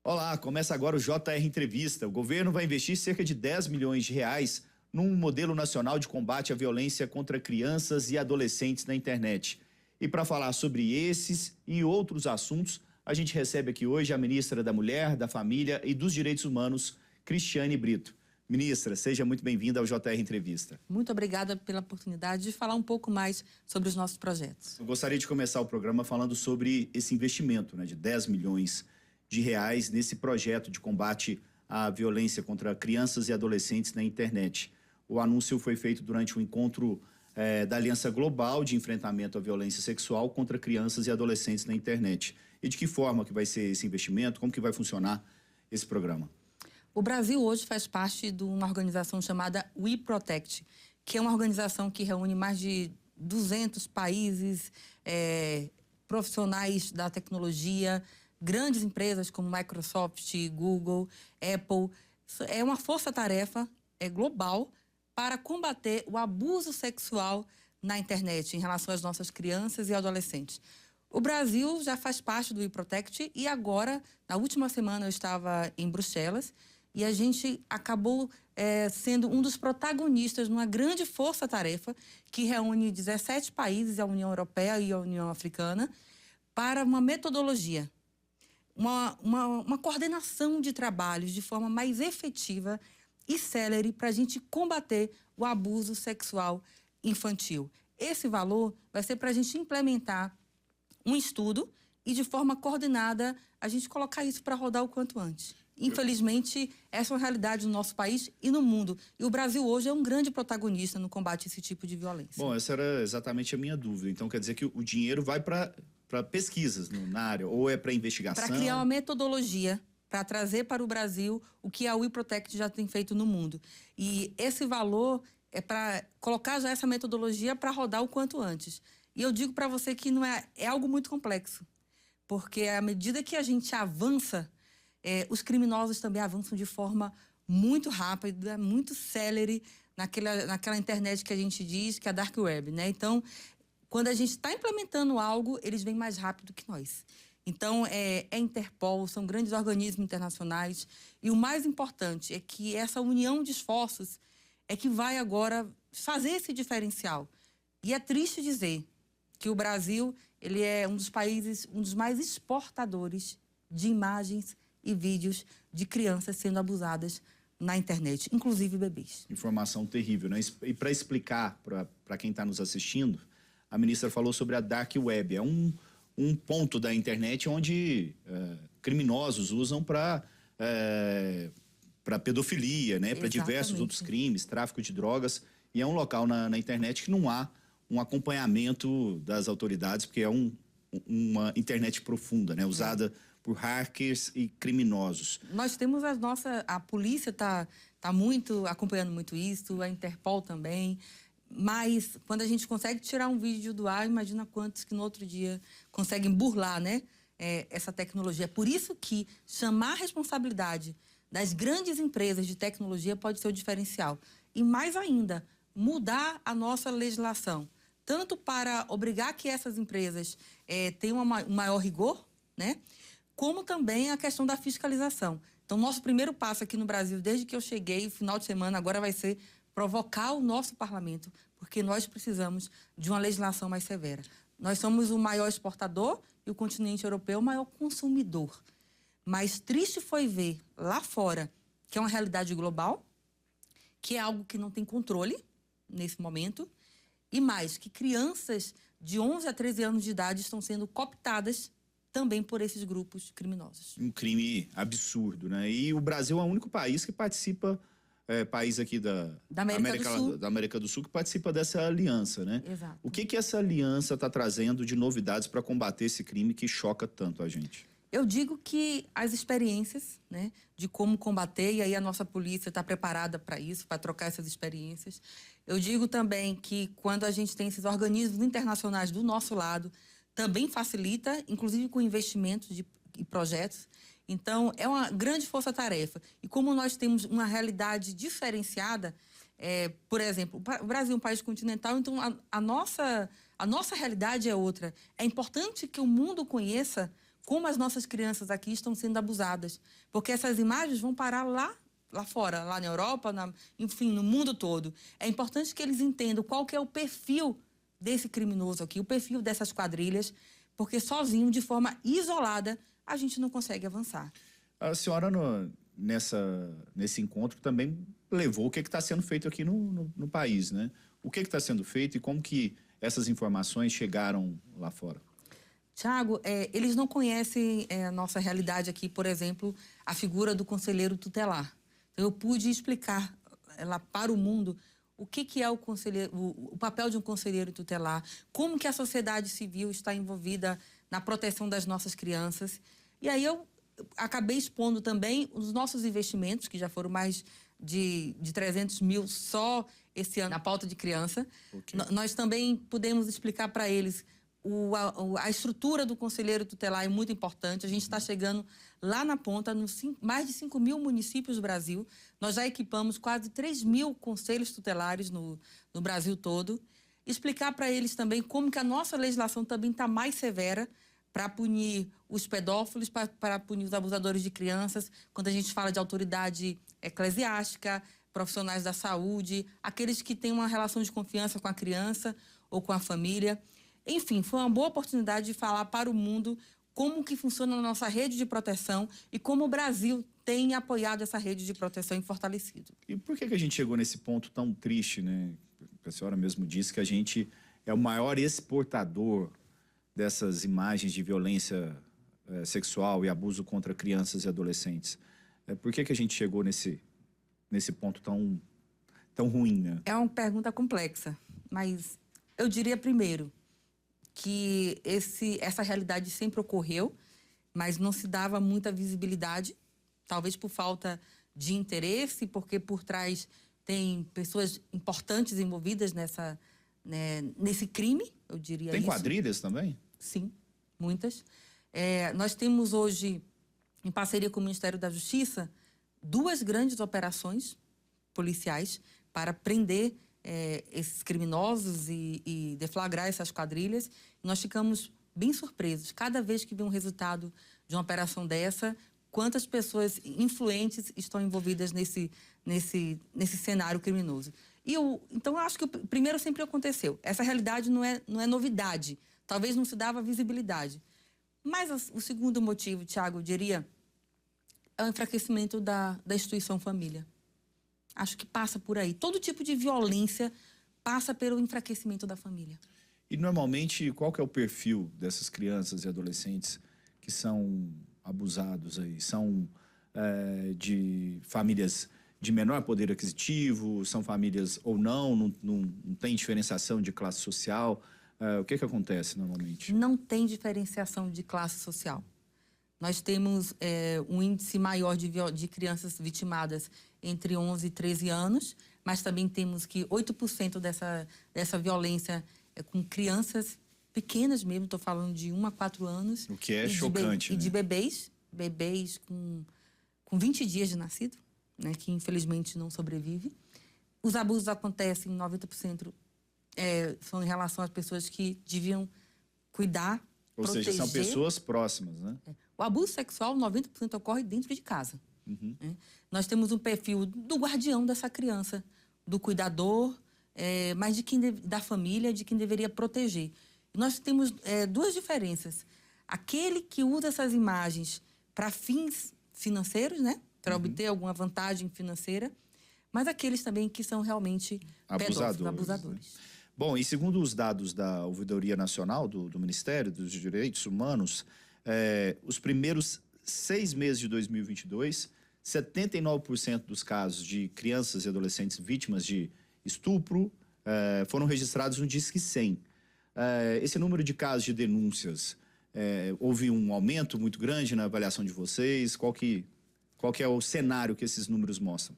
Olá, começa agora o JR Entrevista. O governo vai investir cerca de 10 milhões de reais num modelo nacional de combate à violência contra crianças e adolescentes na internet. E para falar sobre esses e outros assuntos, a gente recebe aqui hoje a ministra da Mulher, da Família e dos Direitos Humanos, Cristiane Brito. Ministra, seja muito bem-vinda ao JR Entrevista. Muito obrigada pela oportunidade de falar um pouco mais sobre os nossos projetos. Eu gostaria de começar o programa falando sobre esse investimento, de 10 milhões de reais nesse projeto de combate à violência contra crianças e adolescentes na internet. O anúncio foi feito durante um encontro da Aliança Global de Enfrentamento à Violência Sexual contra Crianças e Adolescentes na internet. E de que forma que vai ser esse investimento? Como que vai funcionar esse programa? O Brasil hoje faz parte de uma organização chamada We Protect, que é uma organização que reúne mais de 200 países, profissionais da tecnologia, grandes empresas como Microsoft, Google, Apple. É uma força-tarefa global para combater o abuso sexual na internet em relação às nossas crianças e adolescentes. O Brasil já faz parte do We Protect e agora, na última semana, eu estava em Bruxelas e a gente acabou sendo um dos protagonistas numa grande força-tarefa que reúne 17 países, a União Europeia e a União Africana, para uma metodologia, uma coordenação de trabalhos de forma mais efetiva e célere para a gente combater o abuso sexual infantil. Esse valor vai ser para a gente implementar um estudo e, de forma coordenada, a gente colocar isso para rodar o quanto antes. Infelizmente, essa é uma realidade no nosso país e no mundo. E o Brasil hoje é um grande protagonista no combate a esse tipo de violência. Bom, essa era exatamente a minha dúvida. Então, quer dizer que o dinheiro vai para pesquisas na área ou é para investigação? Para criar uma metodologia para trazer para o Brasil o que a We Protect já tem feito no mundo. E esse valor é para colocar já essa metodologia para rodar o quanto antes. E eu digo para você que não é algo muito complexo, porque à medida que a gente avança, os criminosos também avançam de forma muito rápida, muito célere naquela internet que a gente diz que é a Dark Web, né? Então, quando a gente está implementando algo, eles vêm mais rápido que nós. Então, é Interpol, são grandes organismos internacionais. E o mais importante é que essa união de esforços é que vai agora fazer esse diferencial. E é triste dizer que o Brasil ele é um dos países, um dos mais exportadores de imagens e vídeos de crianças sendo abusadas na internet, inclusive bebês. Informação terrível, né? E para explicar para quem está nos assistindo, a ministra falou sobre a Dark Web. É um ponto da internet onde criminosos usam para pedofilia, né? Para diversos outros crimes, tráfico de drogas. E é um local na internet que não há um acompanhamento das autoridades, porque é uma internet profunda, né? Usada por hackers e criminosos. Nós temos a polícia está muito acompanhando muito isso, a Interpol também. Mas quando a gente consegue tirar um vídeo do ar, imagina quantos que no outro dia conseguem burlar, né, essa tecnologia. É por isso que chamar a responsabilidade das grandes empresas de tecnologia pode ser o diferencial. E mais ainda, mudar a nossa legislação, tanto para obrigar que essas empresas tenham um maior rigor, né, como também a questão da fiscalização. Então, nosso primeiro passo aqui no Brasil, desde que eu cheguei, o final de semana, agora vai ser provocar o nosso parlamento, porque nós precisamos de uma legislação mais severa. Nós somos o maior exportador e o continente europeu o maior consumidor. Mas triste foi ver lá fora, que é uma realidade global, que é algo que não tem controle nesse momento, e mais, que crianças de 11 a 13 anos de idade estão sendo cooptadas também por esses grupos criminosos. Um crime absurdo, né? E o Brasil é o único país que participa... país aqui da América do Sul que participa dessa aliança, né? Exato. O que essa aliança está trazendo de novidades para combater esse crime que choca tanto a gente? Eu digo que as experiências, né, de como combater, e aí a nossa polícia está preparada para isso, para trocar essas experiências. Eu digo também que quando a gente tem esses organismos internacionais do nosso lado, também facilita, inclusive com investimentos e projetos. Então, é uma grande força-tarefa. E como nós temos uma realidade diferenciada, por exemplo, o Brasil é um país continental, então a nossa realidade é outra. É importante que o mundo conheça como as nossas crianças aqui estão sendo abusadas. Porque essas imagens vão parar lá fora, lá na Europa, enfim, no mundo todo. É importante que eles entendam qual que é o perfil desse criminoso aqui, o perfil dessas quadrilhas, porque sozinho, de forma isolada, a gente não consegue avançar. A senhora, nesse encontro, também levou o que está sendo feito aqui no país, né? O que está sendo feito e como que essas informações chegaram lá fora? Tiago, eles não conhecem a nossa realidade aqui, por exemplo, a figura do conselheiro tutelar. Então, eu pude explicar lá para o mundo o que é o papel de um conselheiro tutelar, como que a sociedade civil está envolvida na proteção das nossas crianças. E aí eu acabei expondo também os nossos investimentos, que já foram mais de 300 mil só esse ano na pauta de criança. Okay. Nós também pudemos explicar para eles a estrutura do conselheiro tutelar é muito importante. A gente está chegando lá na ponta, mais de 5 mil municípios do Brasil. Nós já equipamos quase 3 mil conselhos tutelares no Brasil todo. Explicar para eles também como que a nossa legislação também está mais severa para punir os pedófilos, para punir os abusadores de crianças, quando a gente fala de autoridade eclesiástica, profissionais da saúde, aqueles que têm uma relação de confiança com a criança ou com a família. Enfim, foi uma boa oportunidade de falar para o mundo como que funciona a nossa rede de proteção e como o Brasil tem apoiado essa rede de proteção e fortalecido. E por que a gente chegou nesse ponto tão triste, né? A senhora mesmo disse que a gente é o maior exportador dessas imagens de violência sexual e abuso contra crianças e adolescentes. Por que a gente chegou nesse ponto tão ruim, né? É uma pergunta complexa, mas eu diria primeiro que essa realidade sempre ocorreu, mas não se dava muita visibilidade, talvez por falta de interesse, porque por trás tem pessoas importantes envolvidas nesse crime, eu diria isso. Tem quadrilhas também? Sim, muitas. Nós temos hoje, em parceria com o Ministério da Justiça, 2 grandes operações policiais para prender esses criminosos e deflagrar essas quadrilhas. Nós ficamos bem surpresos. Cada vez que vem um resultado de uma operação dessa, quantas pessoas influentes estão envolvidas nesse cenário criminoso. Então, eu acho que o primeiro sempre aconteceu. Essa realidade não é novidade. Talvez não se dava visibilidade. Mas o segundo motivo, Tiago, eu diria, é o enfraquecimento da instituição família. Acho que passa por aí. Todo tipo de violência passa pelo enfraquecimento da família. E, normalmente, qual que é o perfil dessas crianças e adolescentes que são abusados aí? São de famílias de menor poder aquisitivo? São famílias ou não tem diferenciação de classe social? O que acontece normalmente? Não tem diferenciação de classe social. Nós temos um índice maior de crianças vitimadas entre 11 e 13 anos, mas também temos que 8% dessa violência é com crianças pequenas mesmo, estou falando de 1 a 4 anos. O que é chocante, né? E de bebês com 20 dias de nascido, né, que infelizmente não sobrevive. Os abusos acontecem, 90% são em relação às pessoas que deviam cuidar, proteger. Ou seja, são pessoas próximas, né? O abuso sexual, 90% ocorre dentro de casa. Uhum. Nós temos um perfil do guardião dessa criança, do cuidador, mas da família, de quem deveria proteger. Nós temos 2 diferenças. Aquele que usa essas imagens para fins financeiros, né? Para obter alguma vantagem financeira, mas aqueles também que são realmente abusadores. Né? Bom, e segundo os dados da Ouvidoria Nacional do Ministério dos Direitos Humanos, os primeiros 6 meses de 2022, 79% dos casos de crianças e adolescentes vítimas de estupro foram registrados no Disque 100. Esse número de casos de denúncias, houve um aumento muito grande na avaliação de vocês? Qual que é o cenário que esses números mostram?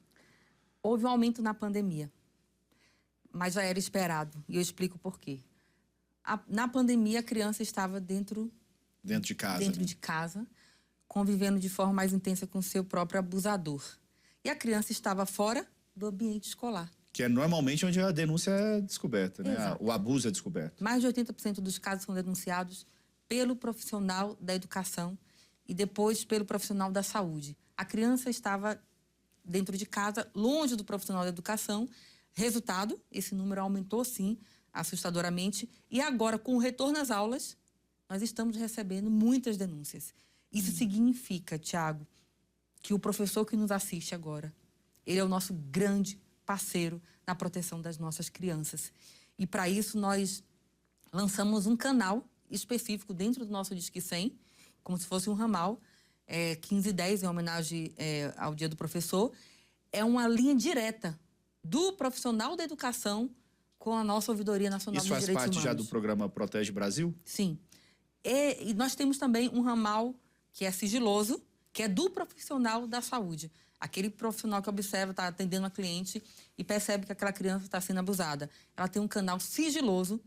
Houve um aumento na pandemia, mas já era esperado, e eu explico por quê. Na pandemia, a criança estava dentro de casa. Dentro de casa, convivendo de forma mais intensa com seu próprio abusador. E a criança estava fora do ambiente escolar. Que é normalmente onde a denúncia é descoberta, né? O abuso é descoberto. Mais de 80% dos casos são denunciados pelo profissional da educação e depois pelo profissional da saúde. A criança estava dentro de casa, longe do profissional da educação. Resultado, esse número aumentou, sim, assustadoramente. E agora, com o retorno às aulas, nós estamos recebendo muitas denúncias. Isso significa, Tiago, que o professor que nos assiste agora, ele é o nosso grande parceiro na proteção das nossas crianças. E, para isso, nós lançamos um canal específico dentro do nosso Disque 100, como se fosse um ramal, 1510, em homenagem ao Dia do Professor. É uma linha direta do profissional da educação com a nossa Ouvidoria Nacional dos Direitos Humanos. Isso faz parte já do programa Protege Brasil? Sim. E nós temos também um ramal que é sigiloso, que é do profissional da saúde. Aquele profissional que observa, está atendendo a cliente e percebe que aquela criança está sendo abusada. Ela tem um canal sigiloso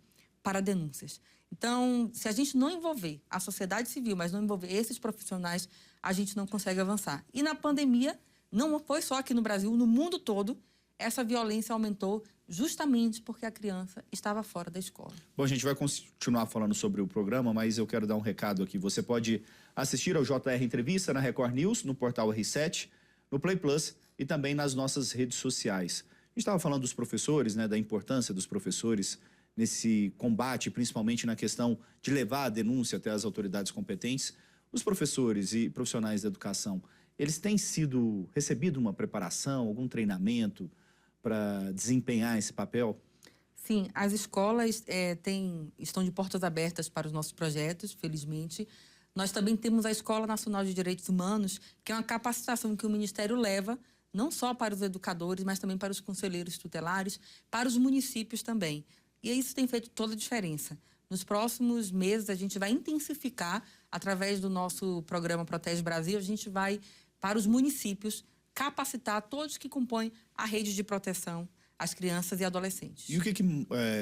para denúncias. Então, se a gente não envolver a sociedade civil, mas não envolver esses profissionais, a gente não consegue avançar. E na pandemia, não foi só aqui no Brasil, no mundo todo, essa violência aumentou justamente porque a criança estava fora da escola. Bom, a gente vai continuar falando sobre o programa, mas eu quero dar um recado aqui. Você pode assistir ao JR Entrevista na Record News, no portal R7, no Play Plus e também nas nossas redes sociais. A gente estava falando dos professores, né, da importância dos professores nesse combate, principalmente na questão de levar a denúncia até as autoridades competentes. Os professores e profissionais da educação, eles têm recebido uma preparação, algum treinamento para desempenhar esse papel? Sim, as escolas estão de portas abertas para os nossos projetos, felizmente. Nós também temos a Escola Nacional de Direitos Humanos, que é uma capacitação que o Ministério leva, não só para os educadores, mas também para os conselheiros tutelares, para os municípios também. E isso tem feito toda a diferença. Nos próximos meses, a gente vai intensificar, através do nosso programa Protege Brasil, a gente vai, para os municípios, capacitar todos que compõem a rede de proteção às crianças e adolescentes. E o que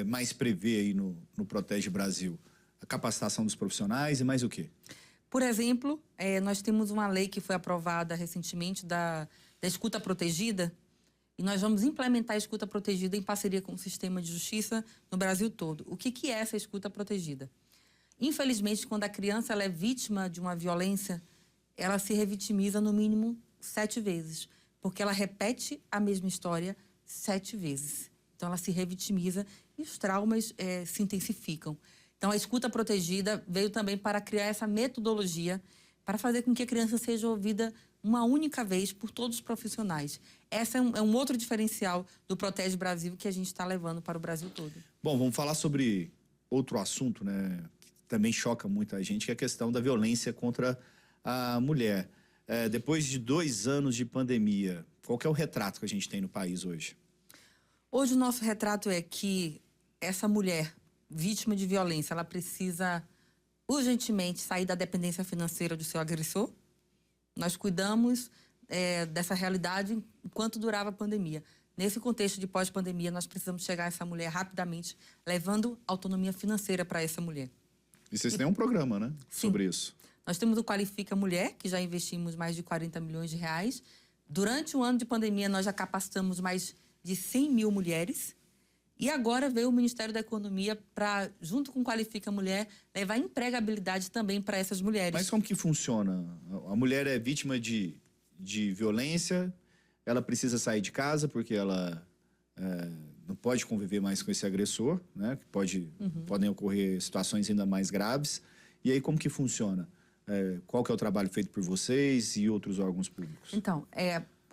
mais prevê aí no Protege Brasil? A capacitação dos profissionais e mais o quê? Por exemplo, nós temos uma lei que foi aprovada recentemente da escuta protegida, e nós vamos implementar a escuta protegida em parceria com o sistema de justiça no Brasil todo. O que é essa escuta protegida? Infelizmente, quando a criança ela é vítima de uma violência, ela se revitimiza no mínimo 7 vezes, porque ela repete a mesma história 7 vezes. Então, ela se revitimiza e os traumas se intensificam. Então, a escuta protegida veio também para criar essa metodologia para fazer com que a criança seja ouvida uma única vez por todos os profissionais. Esse é um outro diferencial do Protege Brasil que a gente está levando para o Brasil todo. Bom, vamos falar sobre outro assunto, né, que também choca muita gente, que é a questão da violência contra a mulher. Depois de 2 anos de pandemia, qual que é o retrato que a gente tem no país hoje? Hoje o nosso retrato é que essa mulher vítima de violência, ela precisa urgentemente sair da dependência financeira do seu agressor. Nós cuidamos dessa realidade enquanto durava a pandemia. Nesse contexto de pós-pandemia, nós precisamos chegar a essa mulher rapidamente, levando autonomia financeira para essa mulher. E vocês têm um programa, né, sobre isso? Nós temos o Qualifica Mulher, que já investimos mais de 40 milhões de reais. Durante o ano de pandemia, nós já capacitamos mais de 100 mil mulheres. E agora veio o Ministério da Economia para, junto com o Qualifica Mulher, levar empregabilidade também para essas mulheres. Mas como que funciona? A mulher é vítima de violência, ela precisa sair de casa porque ela não pode conviver mais com esse agressor, né? Podem ocorrer situações ainda mais graves. E aí como que funciona? Qual que é o trabalho feito por vocês e outros órgãos públicos? Então,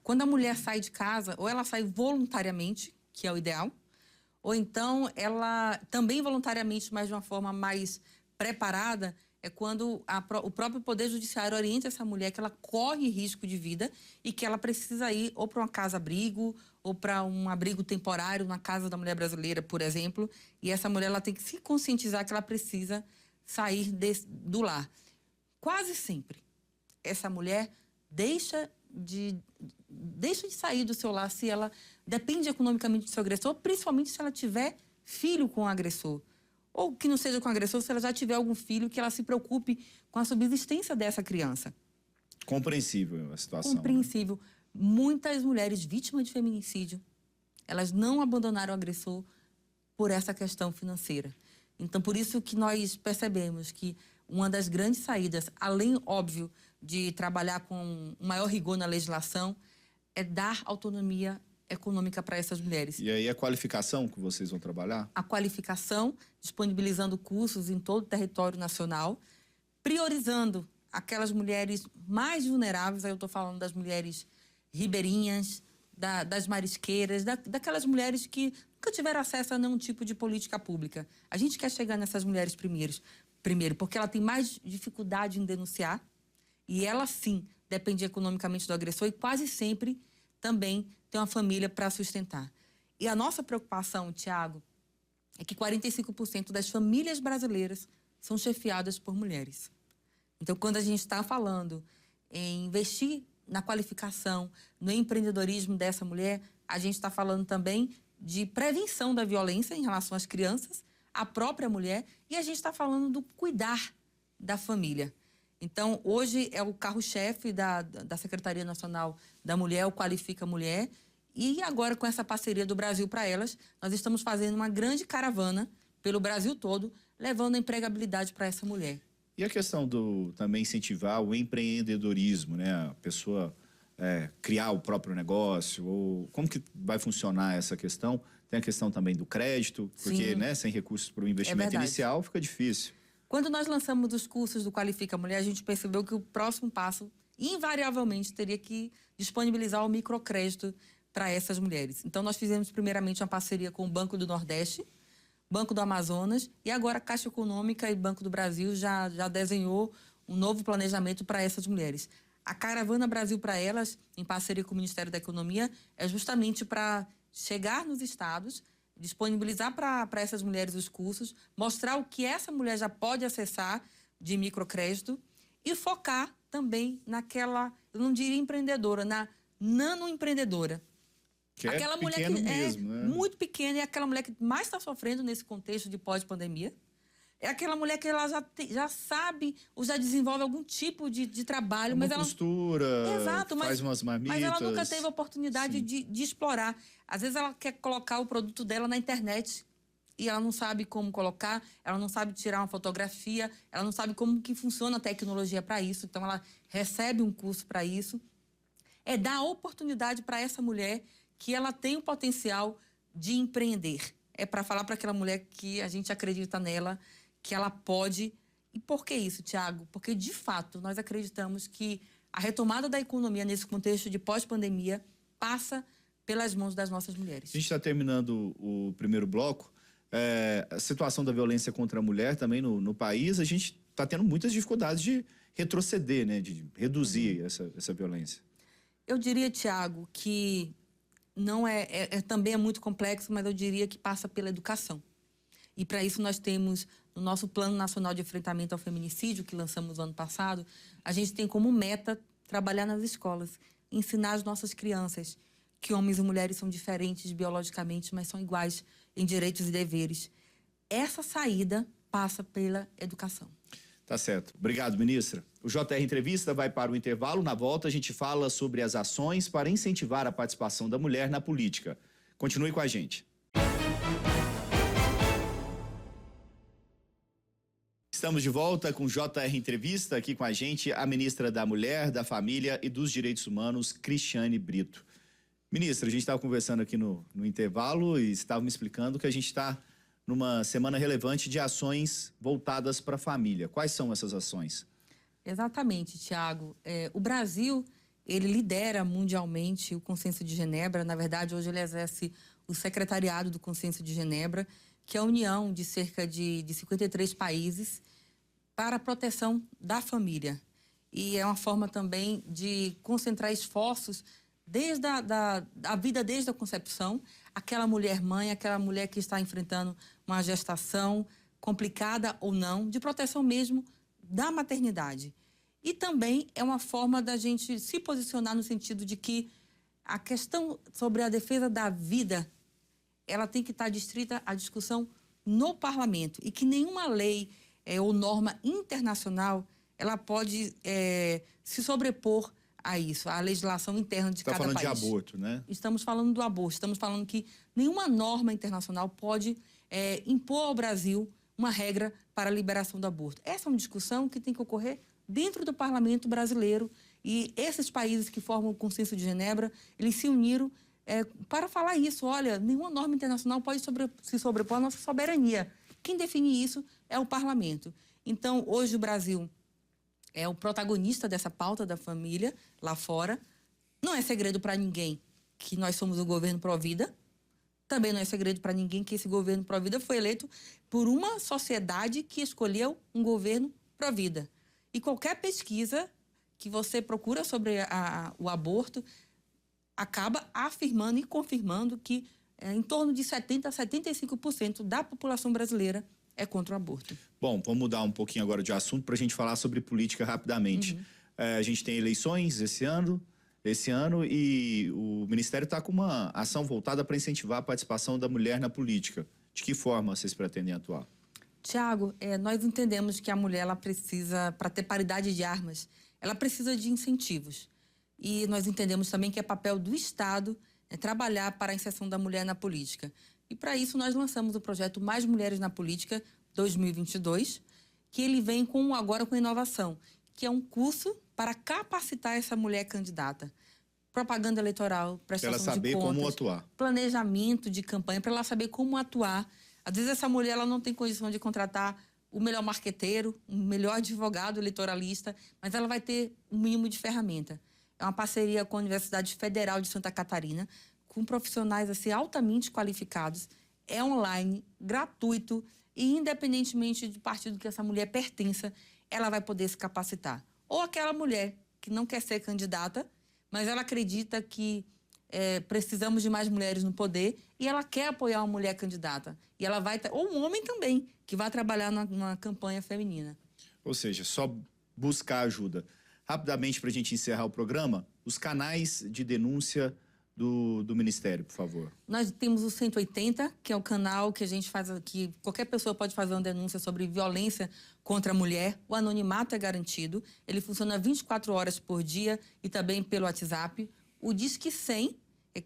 quando a mulher sai de casa, ou ela sai voluntariamente, que é o ideal, ou então ela também voluntariamente, mas de uma forma mais preparada, é quando o próprio Poder Judiciário orienta essa mulher que ela corre risco de vida e que ela precisa ir ou para uma casa-abrigo ou para um abrigo temporário na Casa da Mulher Brasileira, por exemplo. E essa mulher ela tem que se conscientizar que ela precisa sair do lar. Quase sempre, essa mulher deixa de sair do seu lar se ela depende economicamente do seu agressor, principalmente se ela tiver filho com o agressor. Ou que não seja com o agressor, se ela já tiver algum filho, que ela se preocupe com a subsistência dessa criança. Compreensível a situação. Compreensível. Né? Muitas mulheres vítimas de feminicídio, elas não abandonaram o agressor por essa questão financeira. Então, por isso que nós percebemos que uma das grandes saídas, além, óbvio, de trabalhar com um maior rigor na legislação, é dar autonomia econômica para essas mulheres. E aí a qualificação que vocês vão trabalhar? A qualificação, disponibilizando cursos em todo o território nacional, priorizando aquelas mulheres mais vulneráveis, aí eu estou falando das mulheres ribeirinhas, das marisqueiras, daquelas mulheres que nunca tiveram acesso a nenhum tipo de política pública. A gente quer chegar nessas mulheres primeiro, porque ela tem mais dificuldade em denunciar, e ela, sim, depende economicamente do agressor e quase sempre também tem uma família para sustentar. E a nossa preocupação, Tiago, é que 45% das famílias brasileiras são chefiadas por mulheres. Então, quando a gente está falando em investir na qualificação, no empreendedorismo dessa mulher, a gente está falando também de prevenção da violência em relação às crianças, à própria mulher, e a gente está falando do cuidar da família. Então, hoje é o carro-chefe da Secretaria Nacional da Mulher, o Qualifica Mulher, e agora com essa parceria do Brasil para Elas, nós estamos fazendo uma grande caravana pelo Brasil todo, levando a empregabilidade para essa mulher. E a questão do também incentivar o empreendedorismo, né? A pessoa criar o próprio negócio, ou como que vai funcionar essa questão? Tem a questão também do crédito, porque, né, sem recursos para o investimento inicial fica difícil. Quando nós lançamos os cursos do Qualifica Mulher, a gente percebeu que o próximo passo, invariavelmente, teria que disponibilizar o microcrédito para essas mulheres. Então, nós fizemos primeiramente uma parceria com o Banco do Nordeste, Banco do Amazonas, e agora a Caixa Econômica e Banco do Brasil já desenhou um novo planejamento para essas mulheres. A Caravana Brasil para Elas, em parceria com o Ministério da Economia, é justamente para chegar nos estados, disponibilizar para essas mulheres os cursos, mostrar o que essa mulher já pode acessar de microcrédito e focar também naquela, eu não diria empreendedora, na nanoempreendedora. Que aquela mulher que mesmo, é muito pequena e aquela mulher que mais está sofrendo nesse contexto de pós-pandemia. É aquela mulher que ela já sabe ou já desenvolve algum tipo de trabalho. Uma mas ela costura, Exato, faz umas marmitas. Mas ela nunca teve a oportunidade de explorar. Às vezes ela quer colocar o produto dela na internet e ela não sabe como colocar, ela não sabe tirar uma fotografia, ela não sabe como que funciona a tecnologia para isso. Então ela recebe um curso para isso. É dar a oportunidade para essa mulher que ela tem o potencial de empreender. É para falar para aquela mulher que a gente acredita nela, que ela pode. E por que isso, Tiago? Porque, de fato, nós acreditamos que a retomada da economia nesse contexto de pós-pandemia passa pelas mãos das nossas mulheres. A gente está terminando o primeiro bloco. A situação da violência contra a mulher também no país, a gente está tendo muitas dificuldades de retroceder, né? De reduzir essa violência. Eu diria, Tiago, que não também é muito complexo, mas eu diria que passa pela educação. E para isso nós temos, no nosso Plano Nacional de Enfrentamento ao Feminicídio, que lançamos no ano passado, a gente tem como meta trabalhar nas escolas, ensinar as nossas crianças que homens e mulheres são diferentes biologicamente, mas são iguais em direitos e deveres. Essa saída passa pela educação. Tá certo. Obrigado, ministra. O JR Entrevista vai para o intervalo. Na volta, a gente fala sobre as ações para incentivar a participação da mulher na política. Continue com a gente. Estamos de volta com o JR Entrevista. Aqui com a gente a ministra da Mulher, da Família e dos Direitos Humanos, Cristiane Brito. Ministra, a gente estava conversando aqui no intervalo e estava me explicando que a gente está numa semana relevante de ações voltadas para a família. Quais são essas ações? Exatamente, Tiago. O Brasil, ele lidera mundialmente o Consenso de Genebra. Na verdade, hoje ele exerce o secretariado do Consenso de Genebra, que é a união de cerca de 53 países para a proteção da família. E é uma forma também de concentrar esforços desde a vida desde a concepção, aquela mulher mãe, aquela mulher que está enfrentando uma gestação complicada ou não, de proteção mesmo da maternidade. E também é uma forma da gente se posicionar no sentido de que a questão sobre a defesa da vida, ela tem que estar distrita à discussão no parlamento e que nenhuma lei ou norma internacional ela pode se sobrepor a isso, a legislação interna de cada país. Está falando de aborto, né? Estamos falando do aborto, estamos falando que nenhuma norma internacional pode impor ao Brasil uma regra para a liberação do aborto. Essa é uma discussão que tem que ocorrer dentro do parlamento brasileiro, e esses países que formam o Consenso de Genebra, eles se uniram para falar isso. Olha, nenhuma norma internacional pode se sobrepor à nossa soberania. Quem define isso é o parlamento. Então, hoje o Brasil é o protagonista dessa pauta da família lá fora. Não é segredo para ninguém que nós somos o governo pró-vida. Também não é segredo para ninguém que esse governo pró-vida foi eleito por uma sociedade que escolheu um governo pró-vida. E qualquer pesquisa que você procura sobre o aborto acaba afirmando e confirmando que em torno de 70% a 75% da população brasileira é contra o aborto. Bom, vamos mudar um pouquinho agora de assunto para a gente falar sobre política rapidamente. A gente tem eleições esse ano e o Ministério está com uma ação voltada para incentivar a participação da mulher na política. De que forma vocês pretendem atuar? Tiago, nós entendemos que a mulher ela precisa, para ter paridade de armas, ela precisa de incentivos. E nós entendemos também que é papel do Estado trabalhar para a inserção da mulher na política. E para isso nós lançamos o projeto Mais Mulheres na Política 2022, que ele vem agora com inovação, que é um curso para capacitar essa mulher candidata. Propaganda eleitoral, prestação de contas, para ela saber como atuar. Planejamento de campanha, para ela saber como atuar. Às vezes essa mulher ela não tem condição de contratar o melhor marqueteiro, o melhor advogado eleitoralista, mas ela vai ter um mínimo de ferramenta. É uma parceria com a Universidade Federal de Santa Catarina, com profissionais assim, altamente qualificados. É online, gratuito e independentemente do partido que essa mulher pertença, ela vai poder se capacitar. Ou aquela mulher que não quer ser candidata, mas ela acredita que precisamos de mais mulheres no poder e ela quer apoiar uma mulher candidata. E ela vai... Ou um homem também, que vai trabalhar numa campanha feminina. Ou seja, só buscar ajuda. Rapidamente, para a gente encerrar o programa, os canais de denúncia do Ministério, por favor. Nós temos o 180, que é o canal que a gente faz, que qualquer pessoa pode fazer uma denúncia sobre violência contra a mulher. O anonimato é garantido. Ele funciona 24 horas por dia e também pelo WhatsApp. O Disque 100,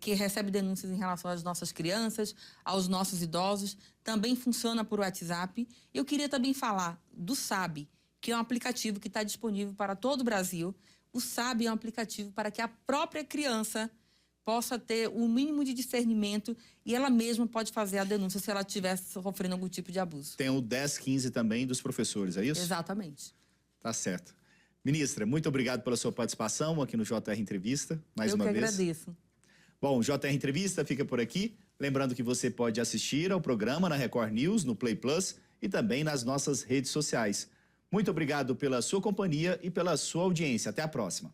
que recebe denúncias em relação às nossas crianças, aos nossos idosos, também funciona por WhatsApp. Eu queria também falar do SAB, que é um aplicativo que está disponível para todo o Brasil. O SAB é um aplicativo para que a própria criança possa ter o mínimo de discernimento e ela mesma pode fazer a denúncia se ela estiver sofrendo algum tipo de abuso. Tem o 1015 também dos professores, é isso? Exatamente. Tá certo. Ministra, muito obrigado pela sua participação aqui no JR Entrevista, mais uma vez. Eu que agradeço. Bom, o JR Entrevista fica por aqui. Lembrando que você pode assistir ao programa na Record News, no Play Plus e também nas nossas redes sociais. Muito obrigado pela sua companhia e pela sua audiência. Até a próxima.